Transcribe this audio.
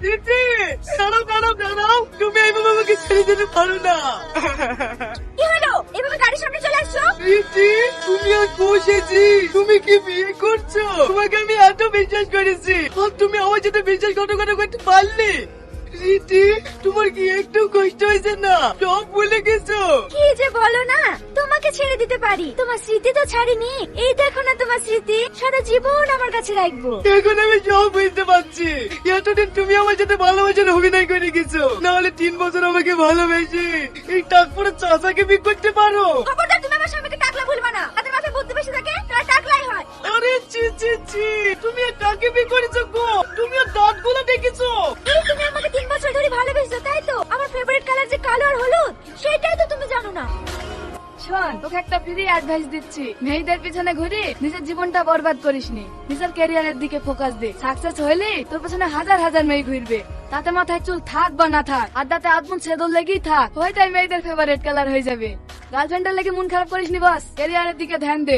দিদি দাঁড়াও দাঁড়াও দাঁড়াও, তুমি এইভাবে আমাকে ছেড়ে দিতে পারো না। কি হলো এভাবে গাড়ির সামনে চলে আসছো? দিদি তুমি আর বসেছি, তুমি কি বিয়ে করছো? তোমাকে আমি এত বিশ্বাস করেছি, আর তুমি আমার সাথে বিশ্বাসঘাতকতা করতে পারলে? রীতি তোমার কি একটু কষ্ট হয়েছে না? সব ভুলে গেছো? কি যে বলো না, তোমাকে ছেড়ে দিতে পারি, তোমার স্মৃতি তো ছাড়িনি। এই দেখো না তোমার স্মৃতি, সারা জীবন আমার কাছে রাখবো। এখন আমি সব বুঝতে পারছি, এতদিন তুমি আমার সাথে ভালোবাসার অভিনয় করে গেছো, নাহলে 3 বছর আমাকে ভালোবেসে এই টাকপুরে চাচাকে বিয়ে করতে পারো। খবরদার তুমি আমার স্বামীকে টাকলা বলবা না, তাদের মাথায় বুদ্ধি বেশি থাকে, তারা টাকলাই হয়। আরে ছি ছি ছি, তুমি আর কাকে বিয়ে করেছো গো? তুমি আর দাঁতগুলো দেখেছো? এই তুমি আমাকে 3 বছর ধরে ভালোবেসেছো তাই তো? আমার ফেভারিট কালার যে কালো আর হলুদ, সেটাই তো তুমি জানো না। শোন, তোকে একটা ফ্রি অ্যাডভাইস দিচ্ছি, মেয়েদের পিছনে ঘুরে নিজের জীবনটা বরবাদ করিসনি, নিজের ক্যারিয়ারের দিকে ফোকাস দে। সাকসেস হইলে তোর পেছনে হাজার হাজার মেয়ে ঘুরবে, তাতে মাথায় চুল থাক বা না থাক, আড্ডাতে আদমন ছেদল লেগেই থাক, ওইটাই মেয়েদের ফেভারিট কালার হয়ে যাবে। গার্লফ্রেন্ডের লেগে মন খারাপ করিসনি বস, ক্যারিয়ারের দিকে ধ্যান দে।